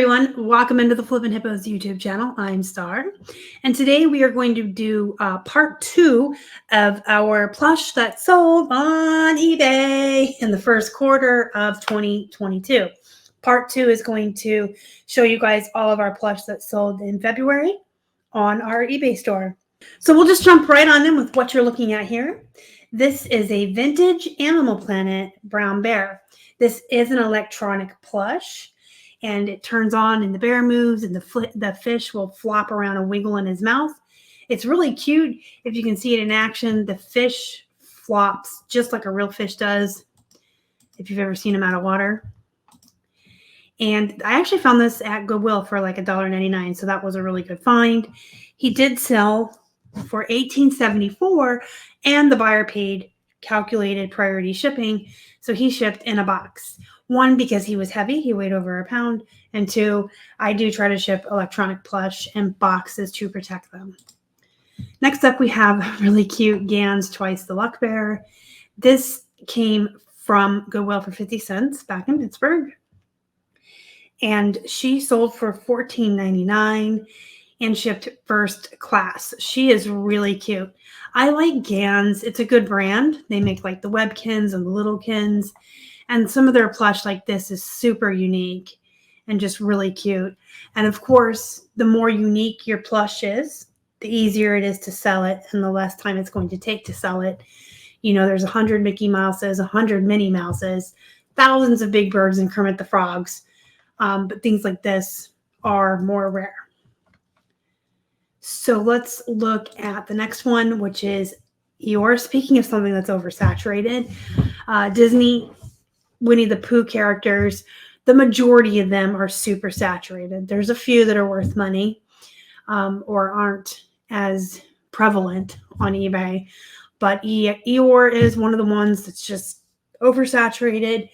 everyone, welcome into the Flippin' Hippos YouTube channel. I'm Star, and today we are going to do part 2 of our plush that sold on eBay in the first quarter of 2022. Part 2 is going to show you guys all of our plush that sold in February on our eBay store. So we'll just jump right on in with what you're looking at here. This is a vintage Animal Planet brown bear. This is an electronic plush. And it turns on and the bear moves and the fish will flop around and wiggle in his mouth. It's really cute. If you can see it in action, the fish flops just like a real fish does, if you've ever seen him out of water. And I actually found this at Goodwill for like $1.99, so that was a really good find. He did sell for $18.74, and the buyer paid calculated priority shipping, so he shipped in a box. 1, because he was heavy, he weighed over a pound, and 2, I do try to ship electronic plush in boxes to protect them. Next up, we have really cute Gans Twice the Luck Bear. This came from Goodwill for 50 cents back in Pittsburgh, and she sold for $14.99 and shipped first class. She is really cute. I like Gans. It's a good brand. They make like the Webkinz and the Littlekins. And some of their plush like this is super unique and just really cute. And of course, the more unique your plush is, the easier it is to sell it and the less time it's going to take to sell it. You know, there's 100 Mickey Mouses, 100 Minnie Mouses, thousands of Big Birds and Kermit the Frogs. But things like this are more rare. So let's look at the next one, which is Eeyore. Speaking of something that's oversaturated, Disney Winnie the Pooh characters, the majority of them are super saturated. There's a few that are worth money or aren't as prevalent on eBay, but Eeyore is one of the ones that's just oversaturated,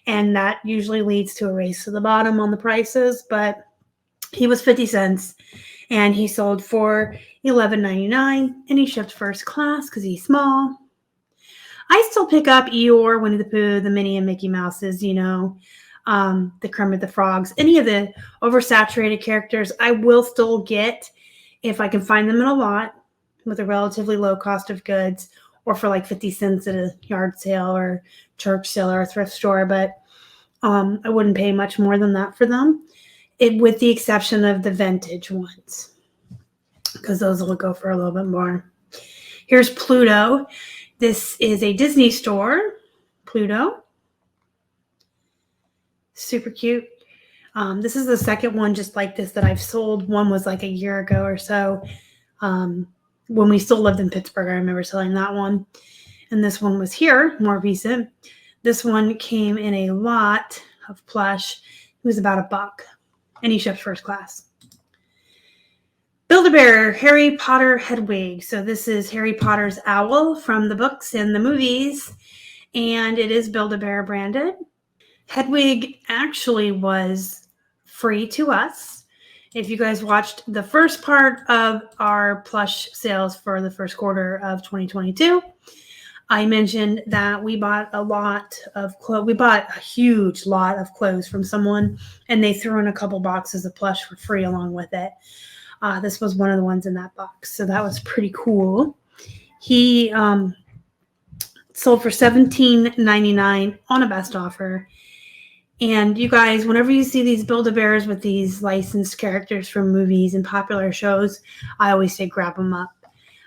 and that usually leads to a race to the bottom on the prices. But he was 50 cents and he sold for $11.99, and he shipped first class because he's small. I still pick up Eeyore, Winnie the Pooh, the Minnie and Mickey Mouses, you know, the Kermit the Frogs, any of the oversaturated characters I will still get if I can find them in a lot with a relatively low cost of goods, or for like 50 cents at a yard sale or church sale or a thrift store. But I wouldn't pay much more than that for them, with the exception of the vintage ones, because those will go for a little bit more. Here's Pluto. This is a Disney store, Pluto. Super cute. This is the second one just like this that I've sold. One was like a year ago or so. When we still lived in Pittsburgh, I remember selling that one. And this one was here, more recent. This one came in a lot of plush. It was about $1, and he shipped first class. Build-A-Bear, Harry Potter Hedwig. So this is Harry Potter's owl from the books and the movies, and it is Build-A-Bear branded. Hedwig actually was free to us. If you guys watched the first part of our plush sales for the first quarter of 2022, I mentioned that we bought a lot of clothes. We bought a huge lot of clothes from someone, and they threw in a couple boxes of plush for free along with it. This was one of the ones in that box, so that was pretty cool. He sold for $17.99 on a best offer. And you guys, whenever you see these Build-A-Bears with these licensed characters from movies and popular shows, I always say grab them up.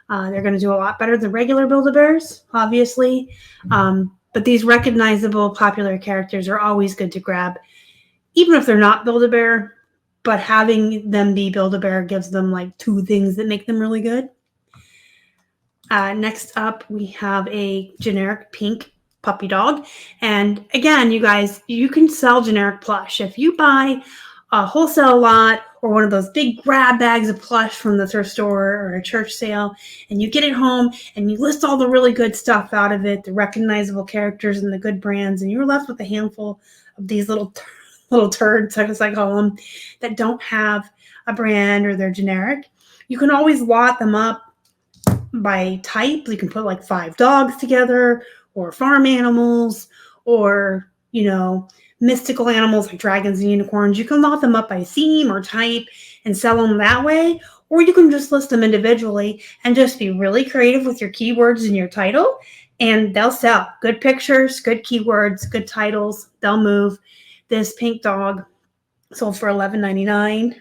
They're going to do a lot better than regular Build-A-Bears, obviously. But these recognizable popular characters are always good to grab, even if they're not Build-A-Bear. But having them be Build-A-Bear gives them like 2 things that make them really good. Next up, we have a generic pink puppy dog. And again, you guys, you can sell generic plush. If you buy a wholesale lot or one of those big grab bags of plush from the thrift store or a church sale, and you get it home and you list all the really good stuff out of it, the recognizable characters and the good brands, and you're left with a handful of these little turds, as I call them, that don't have a brand or they're generic. You can always lot them up by type. You can put like 5 dogs together, or farm animals, or, you know, mystical animals like dragons and unicorns, you can lot them up by theme or type and sell them that way. Or you can just list them individually and just be really creative with your keywords in your title, and they'll sell. Good pictures, good keywords, good titles, they'll move. This pink dog sold for $11.99,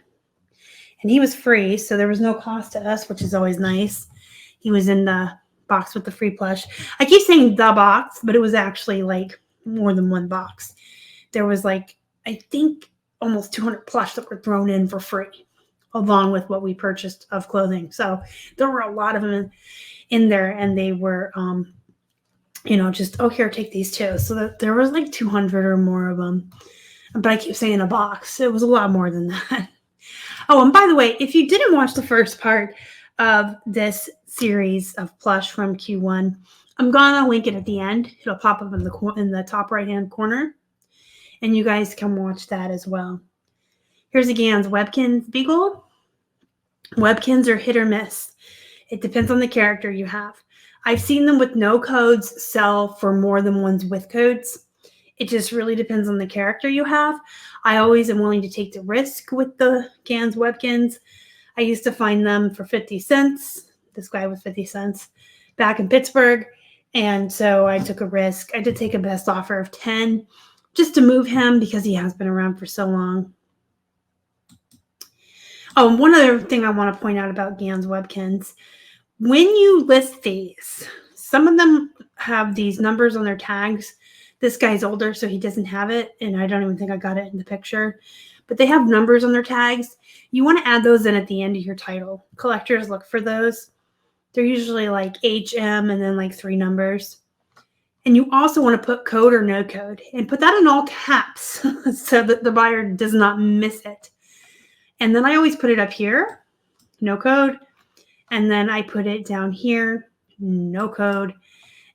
and he was free, so there was no cost to us, which is always nice. He was in the box with the free plush. I keep saying the box, but it was actually like more than one box. There was like, I think, almost 200 plush that were thrown in for free, along with what we purchased of clothing. So there were a lot of them in there, and they were, just, oh, here, take these too. So there was like 200 or more of them. But I keep saying a box. It was a lot more than that. Oh, and by the way, if you didn't watch the first part of this series of plush from Q1, I'm gonna link it at the end. It'll pop up in the top right-hand corner, and you guys can watch that as well. Here's again's Webkinz Beagle. Webkinz are hit or miss. It depends on the character you have. I've seen them with no codes sell for more than ones with codes. It just really depends on the character you have. I always am willing to take the risk with the Gans Webkinz. I used to find them for 50 cents. This guy was 50 cents back in Pittsburgh. And so I took a risk. I did take a best offer of 10 just to move him because he has been around for so long. Oh, and one other thing I want to point out about Gans Webkinz. When you list these, some of them have these numbers on their tags. This guy's older, so he doesn't have it, and I don't even think I got it in the picture. But they have numbers on their tags. You want to add those in at the end of your title. Collectors look for those. They're usually like HM and then like 3 numbers. And you also want to put code or no code, and put that in all caps so that the buyer does not miss it. And then I always put it up here, no code. And then I put it down here, no code.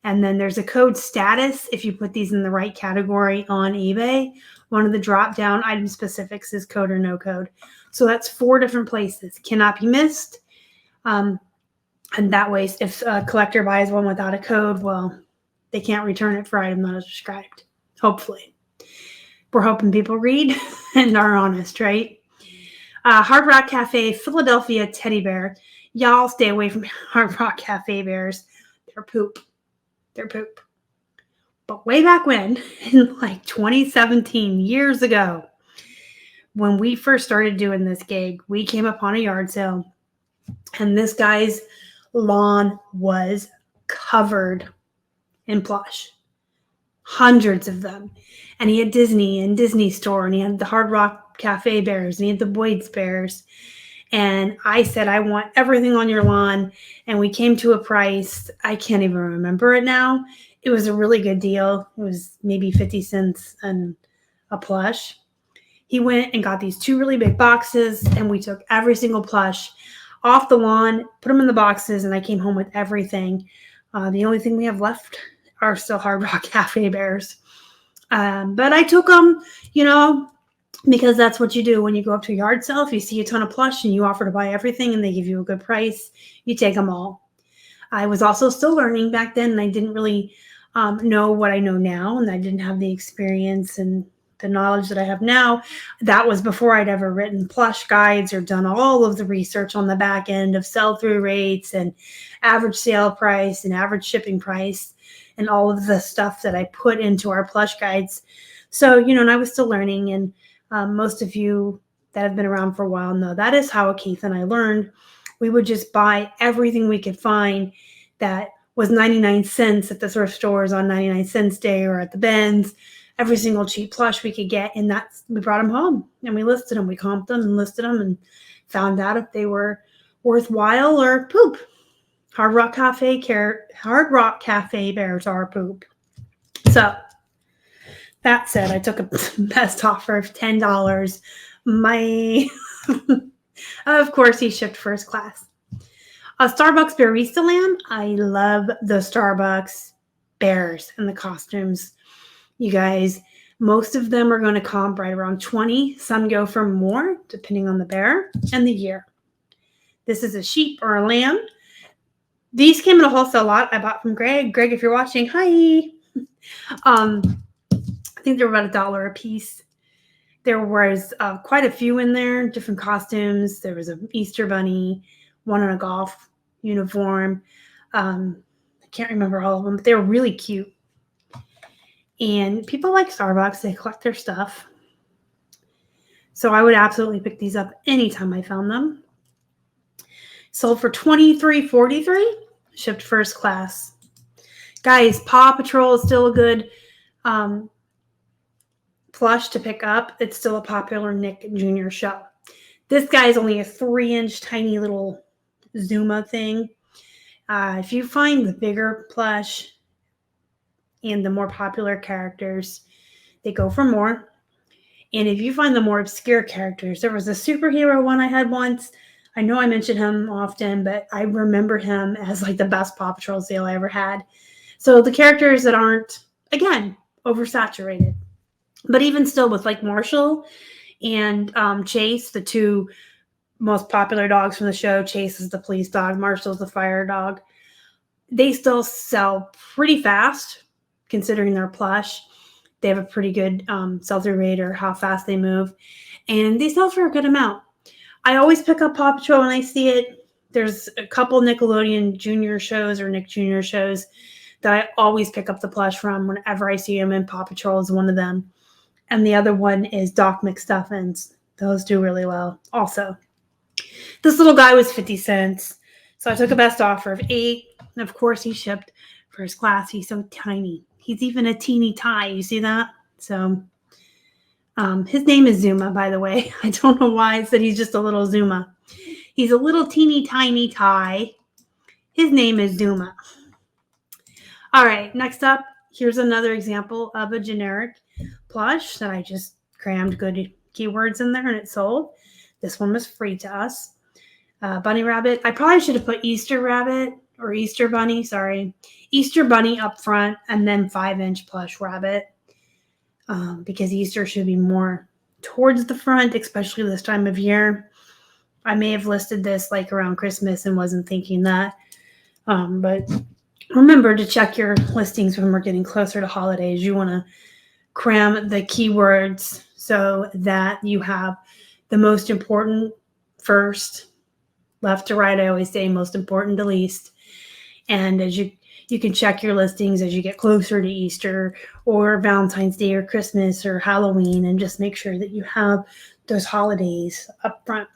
And then there's a code status if you put these in the right category on eBay. One of the drop-down item specifics is code or no code. So that's 4 different places. Cannot be missed. And that way, if a collector buys one without a code, well, they can't return it for item not described. Hopefully. We're hoping people read and are honest, right? Hard Rock Cafe Philadelphia teddy bear. Y'all stay away from Hard Rock Cafe bears. They're poop. They're poop. But way back when, in like 2017, years ago, when we first started doing this gig, we came upon a yard sale, and this guy's lawn was covered in plush. Hundreds of them. And he had Disney and Disney Store, and he had the Hard Rock Cafe bears, and he had the Boyd's bears. And I said, I want everything on your lawn. And we came to a price. I can't even remember it now. It was a really good deal. It was maybe 50 cents and a plush. He went and got these 2 really big boxes, and we took every single plush off the lawn, put them in the boxes, and I came home with everything. The only thing we have left are still Hard Rock Cafe bears. But I took them, because that's what you do when you go up to a yard sale. If you see a ton of plush and you offer to buy everything and they give you a good price, you take them all. I was also still learning back then, and I didn't really know what I know now, and I didn't have the experience and the knowledge that I have now. That was before I'd ever written plush guides or done all of the research on the back end of sell-through rates and average sale price and average shipping price and all of the stuff that I put into our plush guides. So, and I was still learning, and most of you that have been around for a while know that is how Keith and I learned. We would just buy everything we could find that was 99 cents at the thrift stores on 99 cents day or at the Ben's. Every single cheap plush we could get, and we brought them home and we listed them. We comped them and listed them and found out if they were worthwhile or poop. Hard Rock Cafe bears are poop. So that said, I took a best offer of $10. Of course, he shipped first class. A Starbucks Barista Lamb. I love the Starbucks bears and the costumes. You guys, most of them are going to comp right around 20. Some go for more, depending on the bear and the year. This is a sheep or a lamb. These came in a wholesale lot I bought from Greg. Greg, if you're watching, hi. I think they were about $1 a piece. There was quite a few in there, different costumes. There was an Easter bunny, one in a golf uniform. I can't remember all of them, but they were really cute. And people like Starbucks. They collect their stuff. So I would absolutely pick these up anytime I found them. Sold for $23.43, shipped first class. Guys, Paw Patrol is still a good plush to pick up. It's still a popular Nick Jr. show. This guy is only a 3-inch tiny little Zuma thing. If you find the bigger plush and the more popular characters, they go for more. And if you find the more obscure characters, there was a superhero one I had once. I know I mention him often, but I remember him as like the best Paw Patrol sale I ever had. So the characters that aren't, again, oversaturated. But even still with like Marshall and Chase, the two most popular dogs from the show. Chase is the police dog. Marshall's the fire dog. They still sell pretty fast considering they're plush. They have a pretty good sell-through rate or how fast they move. And they sell for a good amount. I always pick up Paw Patrol when I see it. There's a couple Nickelodeon Junior shows or Nick Jr. shows that I always pick up the plush from whenever I see them, and Paw Patrol is one of them. And the other one is Doc McStuffins. Those do really well also. This little guy was 50 cents. So I took a best offer of $8. And of course, he shipped first class. He's so tiny. He's even a teeny tie. You see that? So his name is Zuma, by the way. I don't know why I said he's just a little Zuma. He's a little teeny tiny tie. His name is Zuma. All right, next up, here's another example of a generic plush that I just crammed good keywords in there and it sold. This one was free to us. Bunny rabbit. I probably should have put Easter rabbit or Easter bunny. Sorry. Easter bunny up front and then 5-inch plush rabbit. Because Easter should be more towards the front, especially this time of year. I may have listed this like around Christmas and wasn't thinking that. But remember to check your listings when we're getting closer to holidays. You want to cram the keywords so that you have the most important first, left to right. I always say most important to least. And as you can check your listings as you get closer to Easter or Valentine's Day or Christmas or Halloween and just make sure that you have those holidays up front.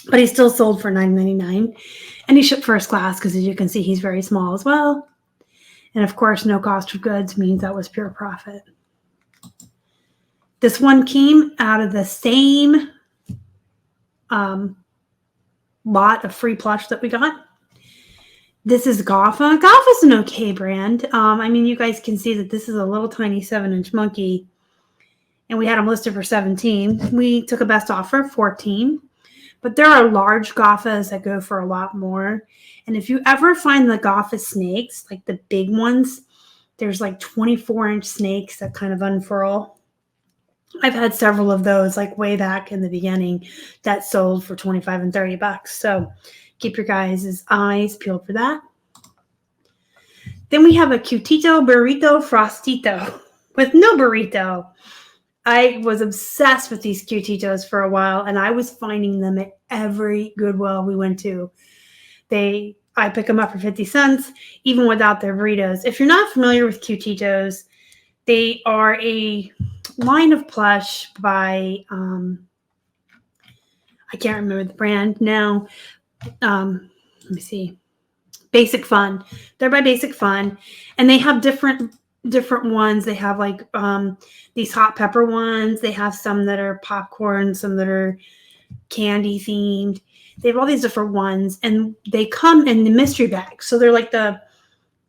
But he still sold for $9.99 and he shipped first class because as you can see, he's very small as well. And of course, no cost of goods means that was pure profit. This one came out of the same lot of free plush that we got. This is Goffa. Goffa's an okay brand. I mean, you guys can see that this is a little tiny 7-inch monkey. And we had them listed for $17. We took a best offer of $14. But there are large Goffas that go for a lot more. And if you ever find the Goffa snakes, like the big ones, there's like 24-inch snakes that kind of unfurl. I've had several of those like way back in the beginning that sold for $25 and $30. So keep your guys' eyes peeled for that. Then we have a Cutito Burrito Frostito with no burrito. I was obsessed with these Cutitos for a while, and I was finding them at every Goodwill we went to. I pick them up for 50 cents, even without their burritos. If you're not familiar with Cutitos, they are a line of plush by, I can't remember the brand now. Let me see. Basic Fun. They're by Basic Fun, and they have different ones. They have like these hot pepper ones. They have some that are popcorn, some that are candy themed. They have all these different ones, and they come in the mystery bags. So they're like the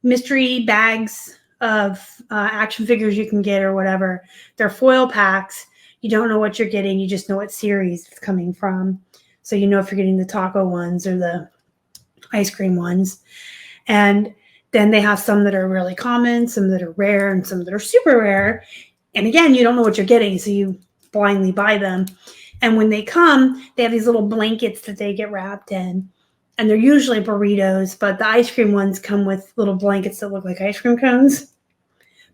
mystery bags of action figures you can get or whatever. They're foil packs. You don't know what you're getting. You just know what series it's coming from. So you know if you're getting the taco ones or the ice cream ones. And then they have some that are really common, some that are rare, and some that are super rare. And again, you don't know what you're getting, so you blindly buy them. And when they come, they have these little blankets that they get wrapped in. And they're usually burritos, but the ice cream ones come with little blankets that look like ice cream cones.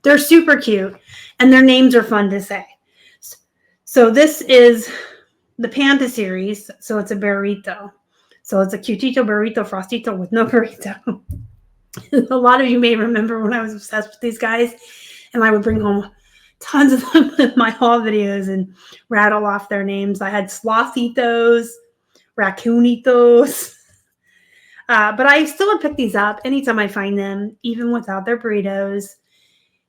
They're super cute, and their names are fun to say. So this is the Panda series. So it's a burrito. So it's a cutito burrito frostito with no burrito. A lot of you may remember when I was obsessed with these guys, and I would bring home tons of them in my haul videos and rattle off their names. I had slothitos, raccoonitos. But I still would pick these up anytime I find them, even without their burritos.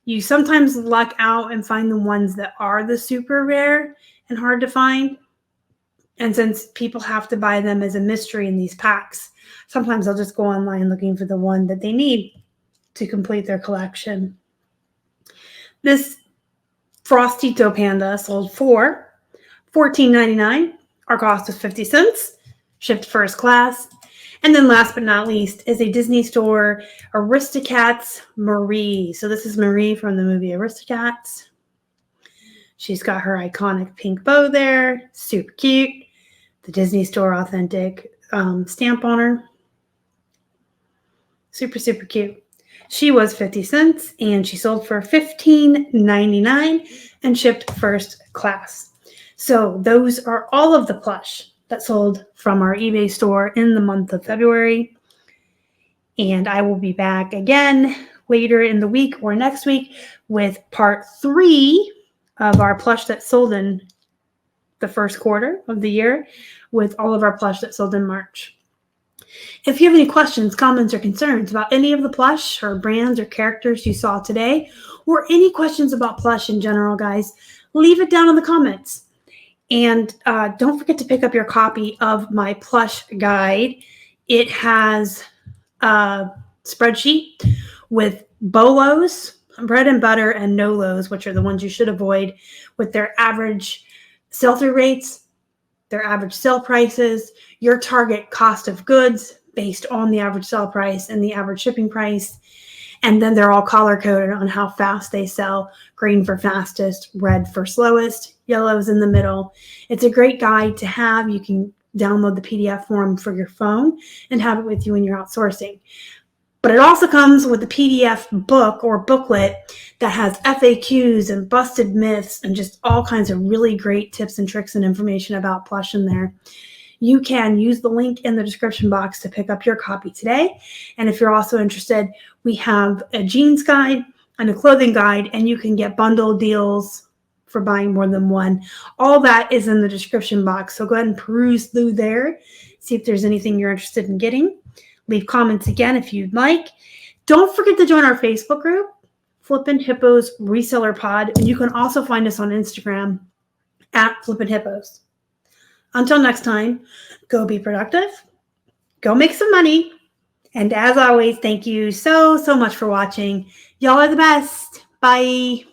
You sometimes luck out and find the ones that are the super rare and hard to find. And since people have to buy them as a mystery in these packs, sometimes they'll just go online looking for the one that they need to complete their collection. This Frostito Panda sold for $14.99. Our cost was 50 cents, shipped first class. And then last but not least is a Disney Store Aristocats Marie. So this is Marie from the movie Aristocats. She's got her iconic pink bow there. Super cute. The Disney Store authentic stamp on her. Super, super cute. She was 50 cents and she sold for $15.99 and shipped first class. So those are all of the plush that sold from our eBay store in the month of February. And I will be back again later in the week or next week with part 3 of our plush that sold in the first quarter of the year, with all of our plush that sold in March. If you have any questions, comments, or concerns about any of the plush or brands or characters you saw today, or any questions about plush in general, guys, leave it down in the comments. And don't forget to pick up your copy of my plush guide. It has a spreadsheet with BOLOs, bread and butter, and NOLOs, which are the ones you should avoid, with their average sell-through rates, their average sale prices, your target cost of goods based on the average sale price and the average shipping price. And then they're all color-coded on how fast they sell. Green for fastest, red for slowest, yellow's in the middle. It's a great guide to have. You can download the PDF form for your phone and have it with you when you're outsourcing. But it also comes with a PDF book or booklet that has FAQs and busted myths and just all kinds of really great tips and tricks and information about plush in there. You can use the link in the description box to pick up your copy today. And if you're also interested, we have a jeans guide and a clothing guide, and you can get bundle deals for buying more than one. All that is in the description box. So go ahead and peruse through there, see if there's anything you're interested in getting. Leave comments again if you'd like. Don't forget to join our Facebook group, Flippin' Hippos Reseller Pod. And you can also find us on Instagram at Flippin' Hippos. Until next time, go be productive, go make some money. And as always, thank you so much for watching. Y'all are the best. Bye.